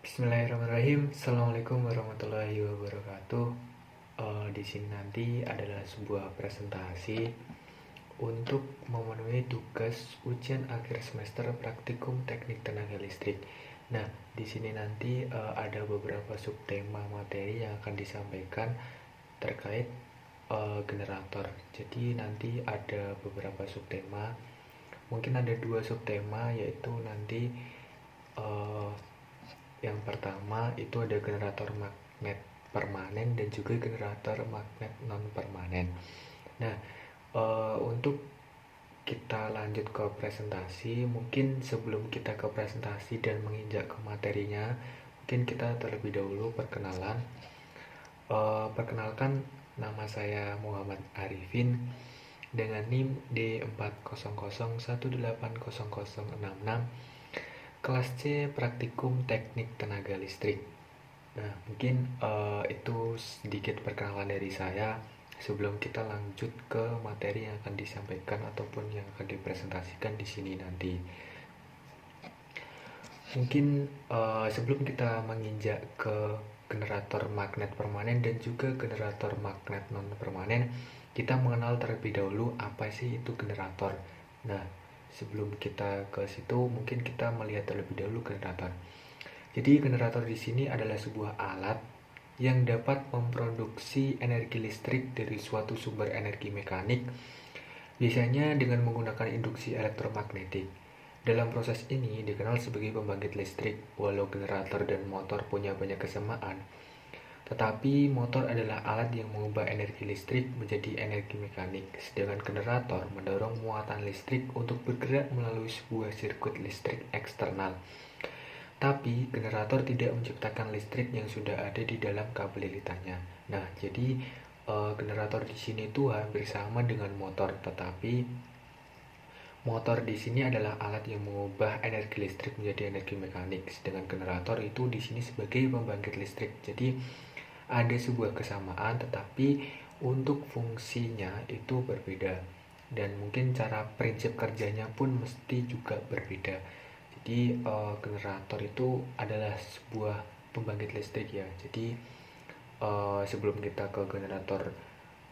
Bismillahirrahmanirrahim. Assalamualaikum warahmatullahi wabarakatuh. Di sini nanti adalah sebuah presentasi untuk memenuhi tugas ujian akhir semester praktikum teknik tenaga listrik. Nah, di sini nanti ada beberapa subtema materi yang akan disampaikan terkait generator. Jadi nanti ada beberapa subtema. Mungkin ada dua subtema, yaitu nanti uh, yang pertama itu ada generator magnet permanen dan juga generator magnet non permanen. Nah, untuk kita lanjut ke presentasi, mungkin sebelum kita ke presentasi dan menginjak ke materinya, mungkin kita terlebih dahulu perkenalan. Perkenalkan, nama saya Muhammad Arifin dengan NIM D400180066, kelas C praktikum teknik tenaga listrik. Nah, mungkin itu sedikit perkenalan dari saya sebelum kita lanjut ke materi yang akan disampaikan ataupun yang akan dipresentasikan di sini nanti. Mungkin sebelum kita menginjak ke generator magnet permanen dan juga generator magnet non permanen, kita mengenal terlebih dahulu apa sih itu generator. Nah, sebelum kita ke situ, mungkin kita melihat terlebih dahulu generator. Jadi generator di sini adalah sebuah alat yang dapat memproduksi energi listrik dari suatu sumber energi mekanik, biasanya dengan menggunakan induksi elektromagnetik. Dalam proses ini dikenal sebagai pembangkit listrik. Walau generator dan motor punya banyak kesamaan, tetapi motor adalah alat yang mengubah energi listrik menjadi energi mekanik, sedangkan generator mendorong muatan listrik untuk bergerak melalui sebuah sirkuit listrik eksternal. Tapi generator tidak menciptakan listrik yang sudah ada di dalam kabel lilitannya. Nah, jadi generator di sini itu hampir sama dengan motor, tetapi motor di sini adalah alat yang mengubah energi listrik menjadi energi mekanik, sedangkan generator itu di sini sebagai pembangkit listrik. Jadi ada sebuah kesamaan, tetapi untuk fungsinya itu berbeda, dan mungkin cara prinsip kerjanya pun mesti juga berbeda. Jadi generator itu adalah sebuah pembangkit listrik ya. Jadi sebelum kita ke generator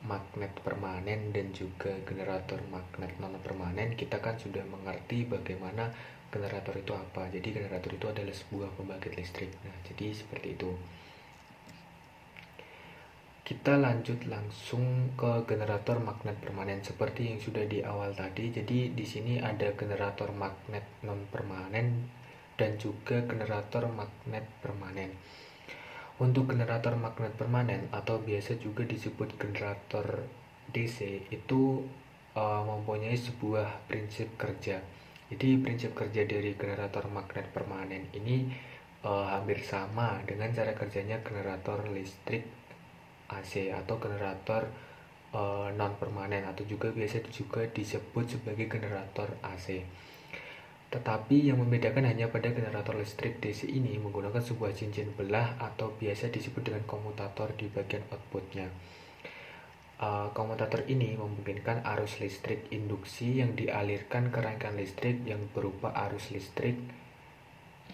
magnet permanen dan juga generator magnet non permanen, kita kan sudah mengerti bagaimana generator itu apa. Jadi generator itu adalah sebuah pembangkit listrik. Nah, jadi seperti itu. Kita lanjut langsung ke generator magnet permanen seperti yang sudah di awal tadi. Jadi di sini ada generator magnet non permanen dan juga generator magnet permanen. Untuk generator magnet permanen atau biasa juga disebut generator DC itu mempunyai sebuah prinsip kerja. Jadi prinsip kerja dari generator magnet permanen ini hampir sama dengan cara kerjanya generator listrik AC atau generator non permanen, atau juga biasa juga disebut sebagai generator AC. Tetapi yang membedakan hanya pada generator listrik DC ini menggunakan sebuah cincin belah atau biasa disebut dengan komutator di bagian outputnya. Komutator ini memungkinkan arus listrik induksi yang dialirkan ke rangkaian listrik yang berupa arus listrik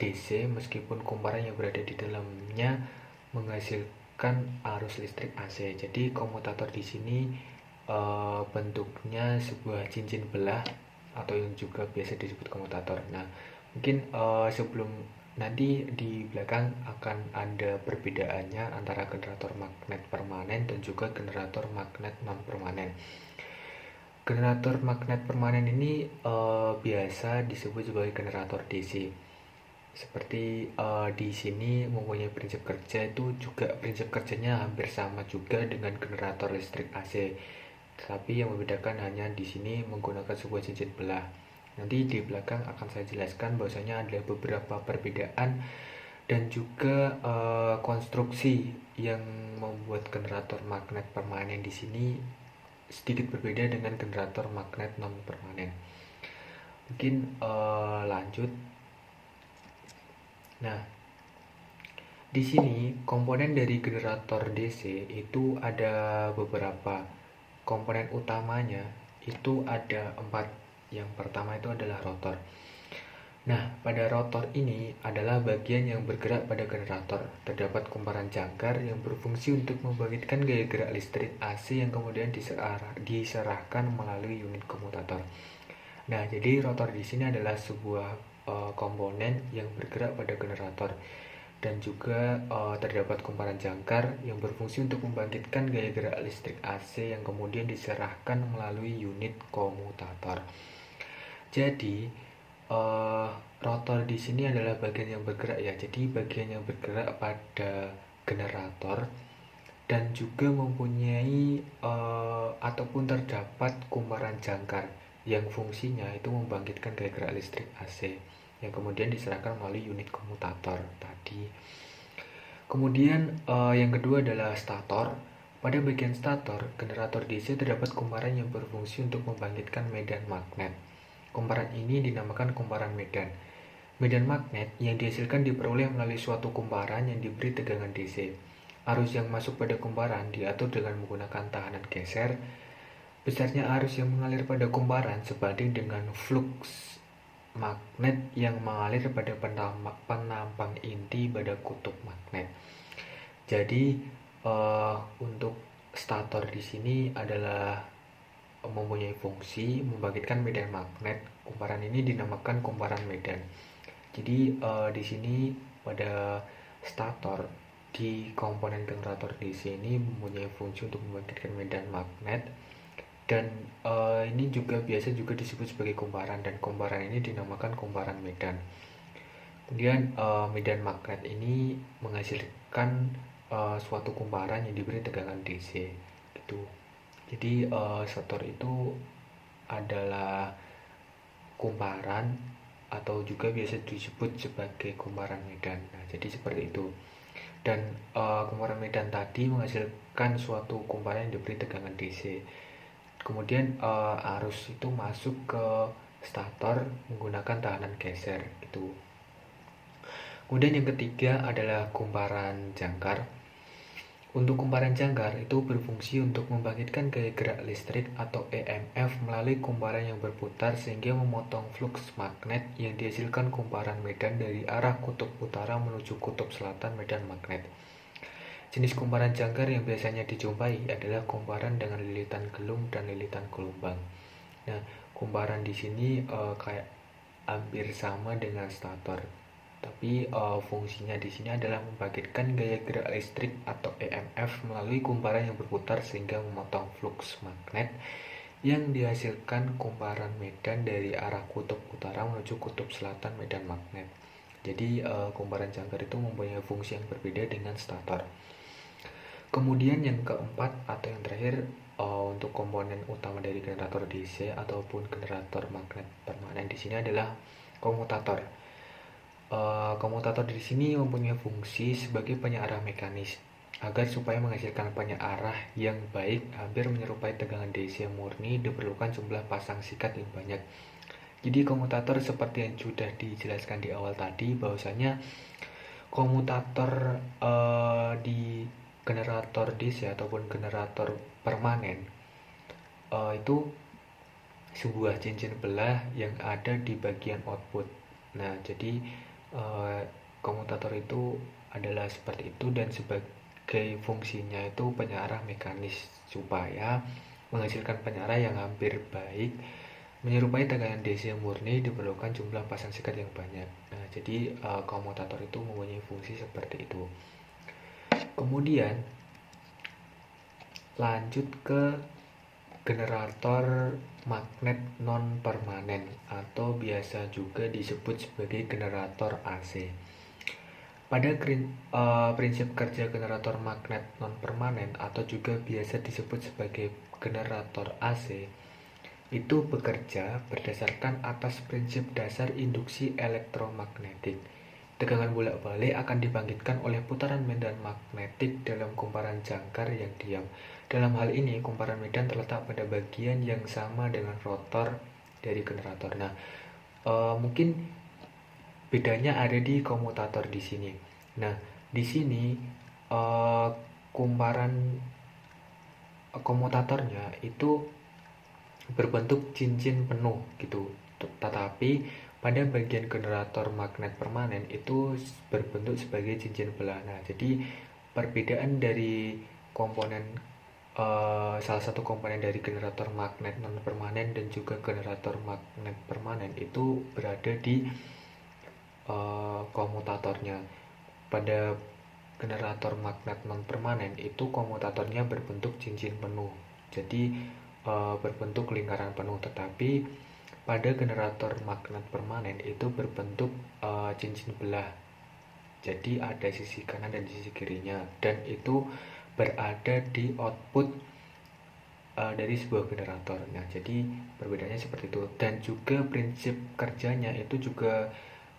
DC, meskipun kumparan yang berada di dalamnya menghasilkan arus listrik AC. Jadi komutator di sini bentuknya sebuah cincin belah atau yang juga biasa disebut komutator. Nah, mungkin sebelum nanti di belakang akan ada perbedaannya antara generator magnet permanen dan juga generator magnet non permanen. Generator magnet permanen ini biasa disebut sebagai generator DC. Seperti di sini mempunyai prinsip kerja itu juga prinsip kerjanya hampir sama juga dengan generator listrik AC. Tapi yang membedakan hanya di sini menggunakan sebuah cincin belah. Nanti di belakang akan saya jelaskan bahwasanya ada beberapa perbedaan dan juga konstruksi yang membuat generator magnet permanen di sini sedikit berbeda dengan generator magnet non permanen. Mungkin lanjut. Nah, di sini komponen dari generator DC itu ada beberapa. Komponen utamanya itu ada 4. Yang pertama itu adalah rotor. Nah, pada rotor ini adalah bagian yang bergerak pada generator. Terdapat kumparan jangkar yang berfungsi untuk membangkitkan gaya gerak listrik AC yang kemudian diserahkan melalui unit komutator. Nah, jadi rotor di sini adalah sebuah komponen yang bergerak pada generator dan juga terdapat kumparan jangkar yang berfungsi untuk membangkitkan gaya gerak listrik AC yang kemudian diserahkan melalui unit komutator. Jadi rotor di sini adalah bagian yang bergerak ya. Jadi bagian yang bergerak pada generator dan juga mempunyai ataupun terdapat kumparan jangkar yang fungsinya itu membangkitkan gaya gerak listrik AC yang kemudian diserahkan melalui unit komutator tadi. Kemudian yang kedua adalah stator. Pada bagian stator, generator DC terdapat kumparan yang berfungsi untuk membangkitkan medan magnet. Kumparan ini dinamakan kumparan medan. Medan magnet yang dihasilkan diperoleh melalui suatu kumparan yang diberi tegangan DC. Arus yang masuk pada kumparan diatur dengan menggunakan tahanan geser. Besarnya arus yang mengalir pada kumparan sebanding dengan flux magnet yang mengalir pada penampang inti pada kutub magnet. Jadi untuk stator di sini adalah mempunyai fungsi membangkitkan medan magnet. Kumparan ini dinamakan kumparan medan. Jadi di sini pada stator di komponen generator DC ini mempunyai fungsi untuk membangkitkan medan magnet dan ini juga biasa juga disebut sebagai kumparan dan kumparan ini dinamakan kumparan medan. Kemudian medan magnet ini menghasilkan suatu kumparan yang diberi tegangan DC gitu. Jadi stator itu adalah kumparan atau juga biasa disebut sebagai kumparan medan. Nah, jadi seperti itu. Dan kumparan medan tadi menghasilkan suatu kumparan yang diberi tegangan DC. Kemudian arus itu masuk ke stator menggunakan tahanan geser gitu. Kemudian yang ketiga adalah kumparan jangkar. Untuk kumparan jangkar itu berfungsi untuk membangkitkan gaya gerak listrik atau EMF melalui kumparan yang berputar sehingga memotong flux magnet yang dihasilkan kumparan medan dari arah kutub utara menuju kutub selatan medan magnet. Jenis kumparan jangkar yang biasanya dijumpai adalah kumparan dengan lilitan gelung dan lilitan gelombang. Nah, kumparan di sini kayak hampir sama dengan stator. Tapi fungsinya di sini adalah membangkitkan gaya gerak listrik atau EMF melalui kumparan yang berputar sehingga memotong flux magnet yang dihasilkan kumparan medan dari arah kutub utara menuju kutub selatan medan magnet. Jadi kumparan jangkar itu mempunyai fungsi yang berbeda dengan stator. Kemudian yang keempat atau yang terakhir untuk komponen utama dari generator DC ataupun generator magnet permanen di sini adalah komutator. Komutator di sini mempunyai fungsi sebagai penyearah mekanis agar supaya menghasilkan penyearah yang baik hampir menyerupai tegangan DC murni diperlukan jumlah pasang sikat yang banyak. Jadi komutator seperti yang sudah dijelaskan di awal tadi bahwasanya komutator di generator DC ataupun generator permanen itu sebuah cincin belah yang ada di bagian output. Nah, jadi komutator itu adalah seperti itu dan sebagai fungsinya itu penyearah mekanis supaya menghasilkan penyearah yang hampir baik menyerupai tegangan DC yang murni diperlukan jumlah pasang sikat yang banyak. Nah, jadi komutator itu mempunyai fungsi seperti itu. Kemudian lanjut ke generator magnet non permanen atau biasa juga disebut sebagai generator AC. Pada prinsip kerja generator magnet non permanen atau juga biasa disebut sebagai generator AC itu bekerja berdasarkan atas prinsip dasar induksi elektromagnetik. Tegangan bolak-balik akan dibangkitkan oleh putaran medan magnetik dalam kumparan jangkar yang diam. Dalam hal ini, kumparan medan terletak pada bagian yang sama dengan rotor dari generator. Nah, mungkin bedanya ada di komutator di sini. Nah, di sini kumparan komutatornya itu berbentuk cincin penuh gitu. Tetapi pada bagian generator magnet permanen itu berbentuk sebagai cincin belah. Nah, jadi perbedaan dari komponen salah satu komponen dari generator magnet non permanen dan juga generator magnet permanen itu berada di komutatornya. Pada generator magnet non permanen itu komutatornya berbentuk cincin penuh, jadi berbentuk lingkaran penuh, tetapi pada generator magnet permanen itu berbentuk cincin belah, jadi ada sisi kanan dan sisi kirinya, dan itu berada di output dari sebuah generator. Nah, jadi perbedaannya seperti itu, dan juga prinsip kerjanya itu juga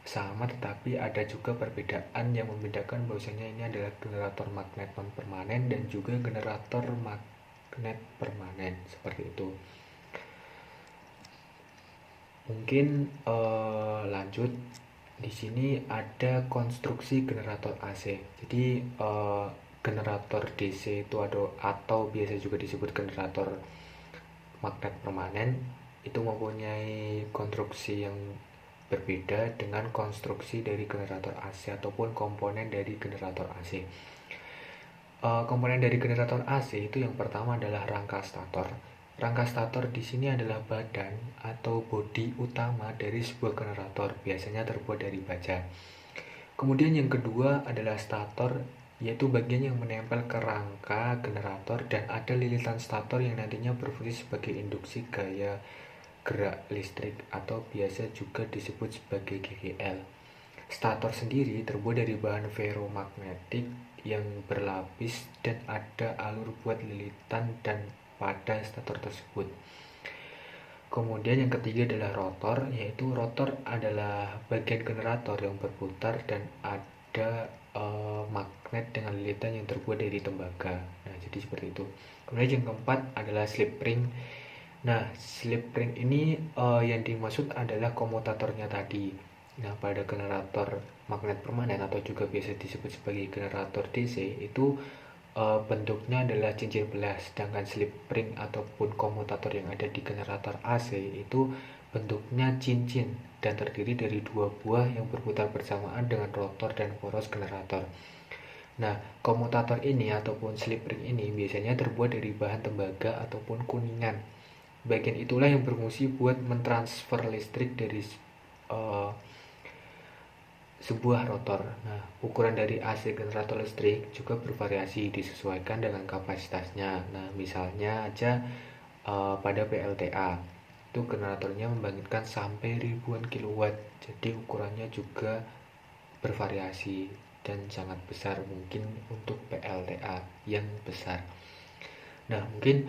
sama, tetapi ada juga perbedaan yang membedakan bahwasanya ini adalah generator magnet non permanen dan juga generator magnet permanen, seperti itu. Mungkin lanjut, di sini ada konstruksi generator AC. Jadi generator DC itu atau biasa juga disebut generator magnet permanen itu mempunyai konstruksi yang berbeda dengan konstruksi dari generator AC ataupun komponen dari generator AC. Komponen dari generator AC itu yang pertama adalah rangka stator. Rangka stator di sini adalah badan atau bodi utama dari sebuah generator, biasanya terbuat dari baja. Kemudian yang kedua adalah stator, yaitu bagian yang menempel ke rangka generator, dan ada lilitan stator yang nantinya berfungsi sebagai induksi gaya gerak listrik atau biasa juga disebut sebagai GGL. Stator sendiri terbuat dari bahan ferromagnetik yang berlapis dan ada alur buat lilitan dan pada stator tersebut. Kemudian yang ketiga adalah rotor, yaitu rotor adalah bagian generator yang berputar dan ada magnet dengan lilitan yang terbuat dari tembaga. Nah, jadi seperti itu. Kemudian yang keempat adalah slip ring. Nah, slip ring ini yang dimaksud adalah komutatornya tadi. Nah, pada generator magnet permanen atau juga biasa disebut sebagai generator DC itu bentuknya adalah cincin belah, sedangkan slip ring ataupun komutator yang ada di generator AC itu bentuknya cincin dan terdiri dari dua buah yang berputar bersamaan dengan rotor dan poros generator. Nah, komutator ini ataupun slip ring ini biasanya terbuat dari bahan tembaga ataupun kuningan. Bagian itulah yang berfungsi buat mentransfer listrik dari sebuah rotor. Nah, ukuran dari AC generator listrik juga bervariasi disesuaikan dengan kapasitasnya. Nah, misalnya aja pada PLTA itu generatornya membangkitkan sampai ribuan kilowatt. Jadi ukurannya juga bervariasi dan sangat besar mungkin untuk PLTA yang besar. Nah, mungkin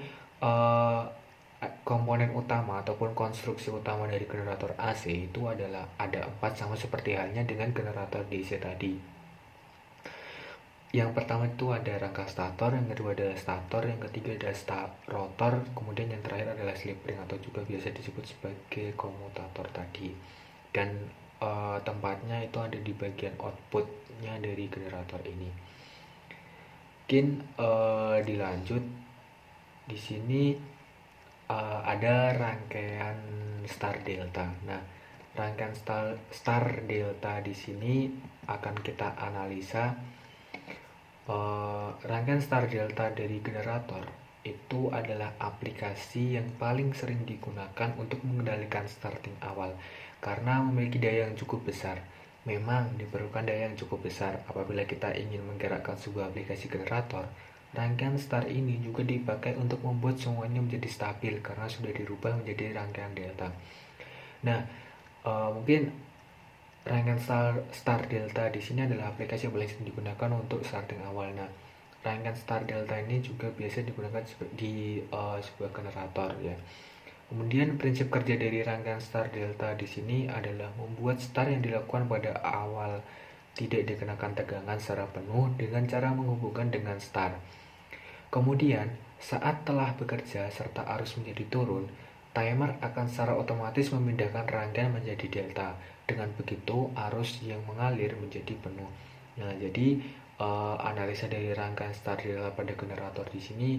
komponen utama ataupun konstruksi utama dari generator AC itu adalah ada 4, sama seperti halnya dengan generator DC tadi. Yang pertama itu ada rangka stator, yang kedua adalah stator, yang ketiga adalah rotor, kemudian yang terakhir adalah slip ring atau juga biasa disebut sebagai komutator tadi. Dan tempatnya itu ada di bagian outputnya dari generator ini. Mungkin dilanjut, di sini ada rangkaian star delta. Nah, rangkaian star delta di sini akan kita analisa. Rangkaian star delta dari generator itu adalah aplikasi yang paling sering digunakan untuk mengendalikan starting awal karena memiliki daya yang cukup besar. Memang diperlukan daya yang cukup besar apabila kita ingin menggerakkan sebuah aplikasi generator. Rangkaian star ini juga dipakai untuk membuat semuanya menjadi stabil karena sudah dirubah menjadi rangkaian delta. Nah, mungkin rangkaian star delta di sini adalah aplikasi yang paling sering digunakan untuk starting awal. Nah, rangkaian star delta ini juga biasa digunakan di sebuah generator ya. Kemudian prinsip kerja dari rangkaian star delta di sini adalah membuat star yang dilakukan pada awal tidak dikenakan tegangan secara penuh dengan cara menghubungkan dengan star. Kemudian, saat telah bekerja serta arus menjadi turun, timer akan secara otomatis memindahkan rangkaian menjadi delta. Dengan begitu, arus yang mengalir menjadi penuh. Nah, jadi analisa dari rangkaian star delta pada generator di sini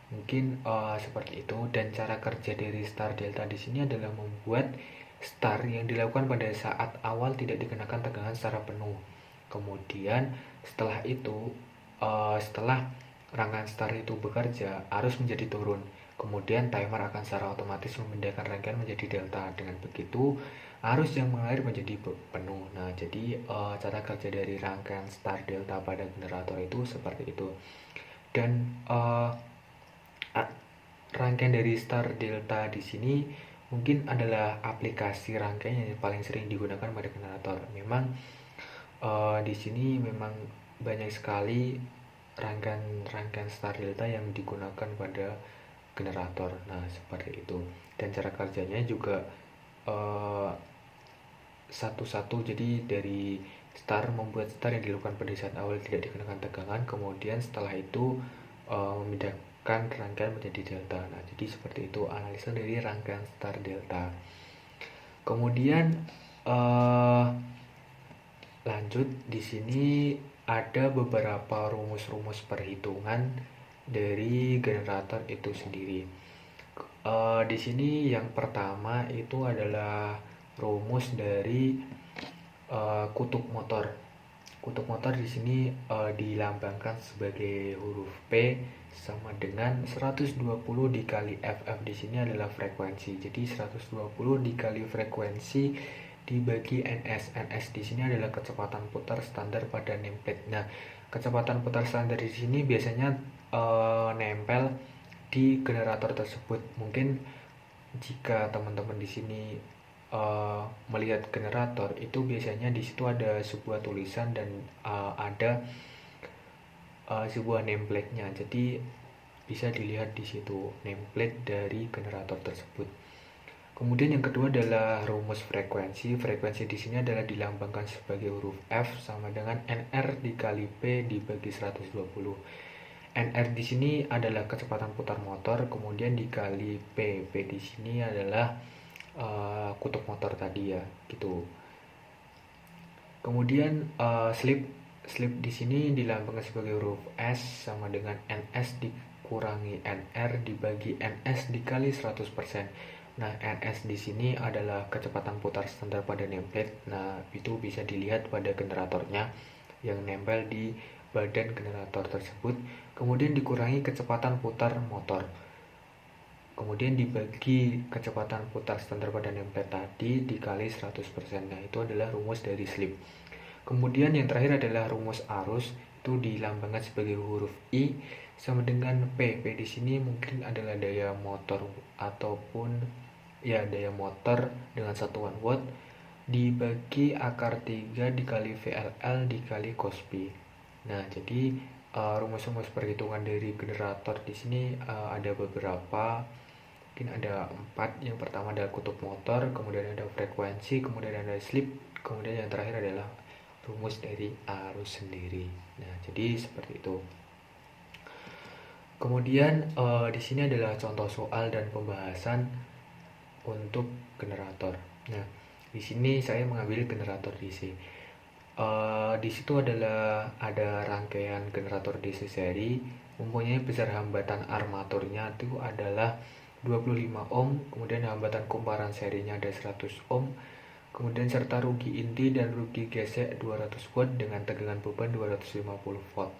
mungkin seperti itu, dan cara kerja dari star delta di sini adalah membuat start yang dilakukan pada saat awal tidak dikenakan tegangan secara penuh. Kemudian setelah itu, setelah rangkaian start itu bekerja, arus menjadi turun. Kemudian timer akan secara otomatis memindahkan rangkaian menjadi delta. Dengan begitu, arus yang mengalir menjadi penuh. Nah, jadi cara kerja dari rangkaian start delta pada generator itu seperti itu. Dan rangkaian dari start delta di sini mungkin adalah aplikasi rangkaian yang paling sering digunakan pada generator. Memang di sini memang banyak sekali rangkaian start delta yang digunakan pada generator. Nah, seperti itu. Dan cara kerjanya juga satu-satu. Jadi dari membuat start yang dilakukan pada saat awal tidak dikenakan tegangan, kemudian setelah itu memindahkan rangkaian menjadi delta. Nah, jadi seperti itu analisa dari rangkaian start delta. Kemudian lanjut, di sini ada beberapa rumus-rumus perhitungan dari generator itu sendiri. Di sini yang pertama itu adalah rumus dari kutub motor. Kutub motor di sini dilambangkan sebagai huruf P sama dengan 120 dikali FF. Di sini adalah frekuensi. Jadi 120 dikali frekuensi dibagi NS. NS di sini adalah kecepatan putar standar pada nameplate. Nah, kecepatan putar standar di sini biasanya nempel di generator tersebut. Mungkin jika teman-teman di sini melihat generator itu biasanya di situ ada sebuah tulisan dan ada sebuah nameplate-nya. Jadi bisa dilihat di situ nameplate dari generator tersebut. Kemudian yang kedua adalah rumus frekuensi. Frekuensi di sini adalah dilambangkan sebagai huruf F sama dengan NR dikali P dibagi 120. NR di sini adalah kecepatan putar motor, kemudian dikali P. P di sini adalah kutub motor tadi ya, gitu. Kemudian slip di sini dilambangkan sebagai huruf S sama dengan NS dikurangi NR dibagi NS dikali 100%. Nah, NS di sini adalah kecepatan putar standar pada nameplate. Nah, itu bisa dilihat pada generatornya yang nempel di badan generator tersebut. Kemudian dikurangi kecepatan putar motor. Kemudian dibagi kecepatan putar standar pada nameplate tadi dikali 100%. Nah, itu adalah rumus dari slip. Kemudian yang terakhir adalah rumus arus. Itu dilambangkan sebagai huruf I sama dengan P. P di sini mungkin adalah daya motor ataupun ya daya motor dengan satuan watt dibagi akar 3 dikali VLL dikali cos P. Nah, jadi rumus-rumus perhitungan dari generator di sini ada beberapa, mungkin ada 4. Yang pertama adalah kutub motor, kemudian ada frekuensi, kemudian ada slip, kemudian yang terakhir adalah rumus dari arus sendiri. Nah, jadi seperti itu. Kemudian di sini adalah contoh soal dan pembahasan untuk generator. Nah, di sini saya mengambil generator DC. Di situ adalah ada rangkaian generator DC seri, mempunyai besar hambatan armaturnya itu adalah 25 ohm, kemudian hambatan kumparan serinya ada 100 ohm, kemudian serta rugi inti dan rugi gesek 200 watt dengan tegangan beban 250 volt.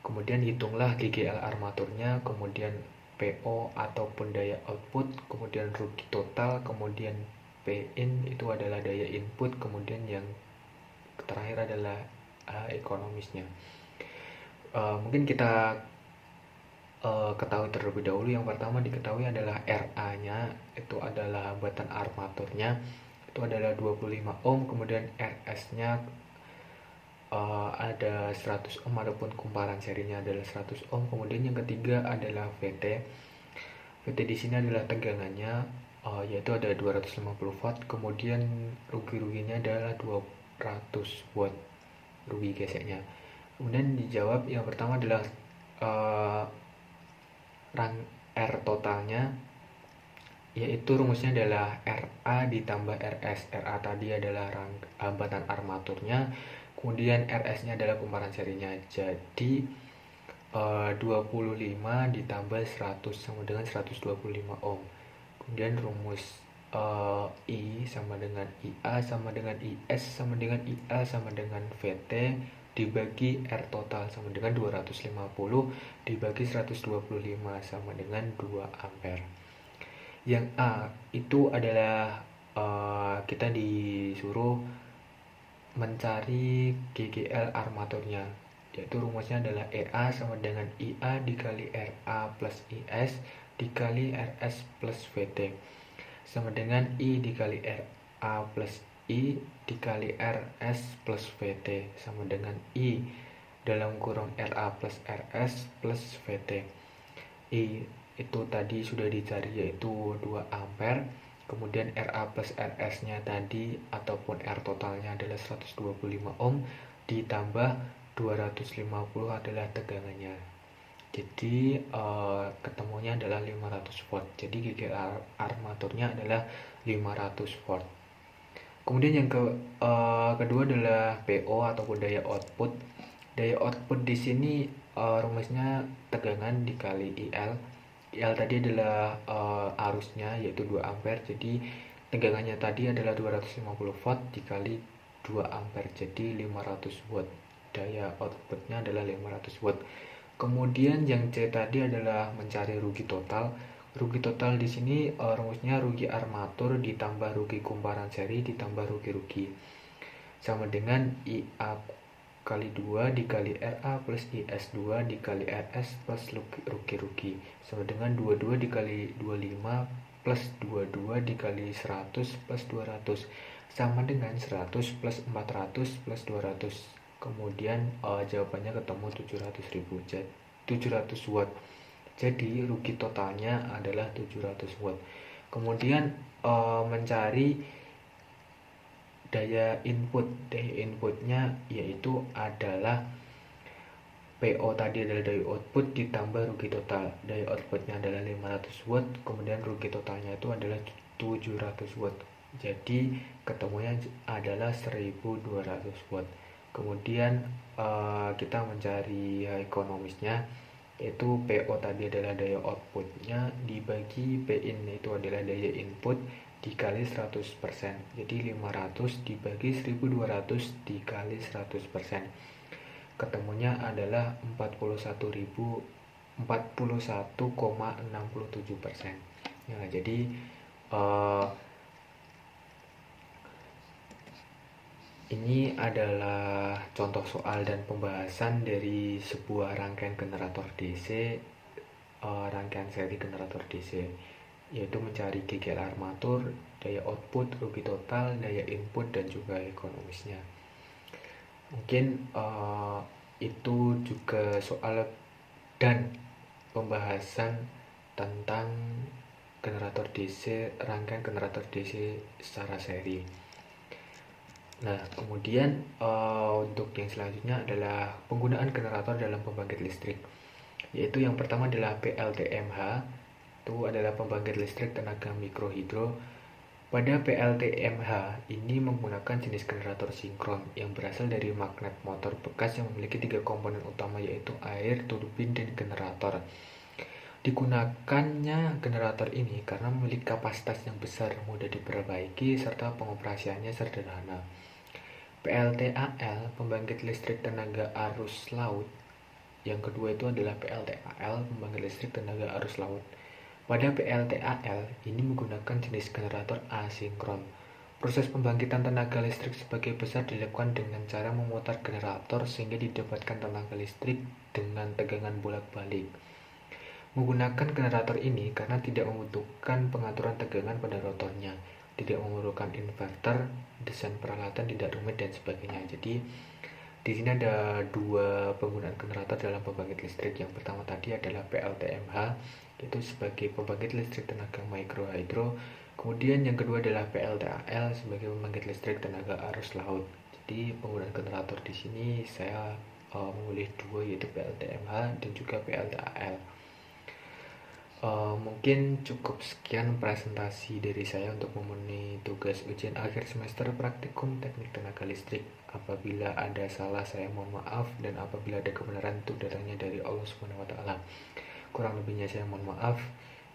Kemudian hitunglah GGL armaturnya, kemudian PO ataupun daya output, kemudian rugi total, kemudian Pin itu adalah daya input, kemudian yang terakhir adalah ekonomisnya. Mungkin kita ketahui terlebih dahulu. Yang pertama diketahui adalah RA-nya, itu adalah hambatan armaturnya, itu adalah 25 ohm, kemudian RS-nya ada 100 ohm ataupun kumparan serinya adalah 100 ohm. Kemudian yang ketiga adalah VT. VT di sini adalah tegangannya, yaitu ada 250 watt. Kemudian rugi-ruginya adalah 200 watt rugi geseknya. Kemudian dijawab yang pertama adalah rang R totalnya, yaitu rumusnya adalah RA ditambah RS. RA tadi adalah hambatan armaturnya, kemudian RS nya adalah kumparan serinya. Jadi 25 ditambah 100 sama dengan 125 ohm. Kemudian rumus I sama dengan IA sama dengan IS sama dengan IA sama dengan VT dibagi R total sama dengan 250 dibagi 125 sama dengan 2 ampere. Yang A itu adalah kita disuruh mencari GGL armaturnya, yaitu rumusnya adalah EA sama dengan IA dikali RA plus IS dikali RS plus VT sama dengan I dikali RA plus I dikali RS plus VT sama dengan I dalam kurung RA plus RS plus VT. I itu tadi sudah dicari yaitu 2 ampere, kemudian RA plus RS nya tadi ataupun R totalnya adalah 125 ohm ditambah 250 adalah tegangannya, jadi ketemunya adalah 500 volt. Jadi GG armaturnya adalah 500 volt. Kemudian yang kedua adalah PO ataupun daya output. Daya output di sini rumusnya tegangan dikali IL. IL tadi adalah arusnya yaitu 2 ampere. Jadi tegangannya tadi adalah 250 volt dikali 2 ampere. Jadi 500 watt. Daya outputnya adalah 500 watt. Kemudian yang C tadi adalah mencari rugi total. Rugi total di sini rumusnya rugi armatur ditambah rugi kumparan seri ditambah rugi-rugi sama dengan IA kali 2 dikali RA plus IS2 dikali RS plus rugi-rugi sama dengan 22 dikali 25 plus 22 dikali 100 plus 200 sama dengan 100 plus 400 plus 200. Kemudian jawabannya ketemu 700 watt. Jadi rugi totalnya adalah 700 watt. Kemudian mencari daya input. Daya inputnya yaitu adalah PO tadi adalah daya output ditambah rugi total. Daya outputnya adalah 500 watt, kemudian rugi totalnya itu adalah 700 watt. Jadi ketemunya adalah 1200 watt. Kemudian kita mencari ekonomisnya, yaitu PO tadi adalah daya outputnya dibagi PIN itu adalah daya input dikali 100%. Jadi 500 dibagi 1200 dikali 100%. Ketemunya adalah 41,67%. Ya, jadi ini adalah contoh soal dan pembahasan dari sebuah rangkaian generator DC, rangkaian seri generator DC, yaitu mencari GGL armatur, daya output, rugi total, daya input, dan juga ekonomisnya. Mungkin itu juga soal dan pembahasan tentang generator DC, rangkaian generator DC secara seri. Nah, kemudian untuk yang selanjutnya adalah penggunaan generator dalam pembangkit listrik, yaitu yang pertama adalah PLTMH, itu adalah pembangkit listrik tenaga mikrohidro. Pada PLTMH ini menggunakan jenis generator sinkron yang berasal dari magnet motor bekas yang memiliki 3 komponen utama, yaitu air, turbin, dan generator. Digunakannya generator ini karena memiliki kapasitas yang besar, mudah diperbaiki, serta pengoperasiannya sederhana. PLTAL, pembangkit listrik tenaga arus laut. Yang kedua itu adalah PLTAL, pembangkit listrik tenaga arus laut. Pada PLTAL ini menggunakan jenis generator asinkron. Proses pembangkitan tenaga listrik sebagai besar dilakukan dengan cara memutar generator sehingga didapatkan tenaga listrik dengan tegangan bolak-balik. Menggunakan generator ini karena tidak membutuhkan pengaturan tegangan pada rotornya, tidak memerlukan inverter, desain peralatan tidak rumit, dan sebagainya. Jadi di sini ada 2 penggunaan generator dalam pembangkit listrik. Yang pertama tadi adalah PLTMH, itu sebagai pembangkit listrik tenaga mikrohidro. Kemudian yang kedua adalah PLTAL sebagai pembangkit listrik tenaga arus laut. Jadi penggunaan generator di sini saya memilih 2, yaitu PLTMH dan juga PLTAL. Mungkin cukup sekian presentasi dari saya untuk memenuhi tugas ujian akhir semester praktikum teknik tenaga listrik. Apabila ada salah saya mohon maaf, dan apabila ada kebenaran itu datangnya dari Allah Subhanahu wa taala. Kurang lebihnya saya mohon maaf.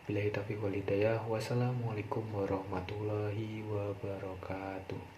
Billahi taufiq wal hidayah. Wassalamualaikum warahmatullahi wabarakatuh.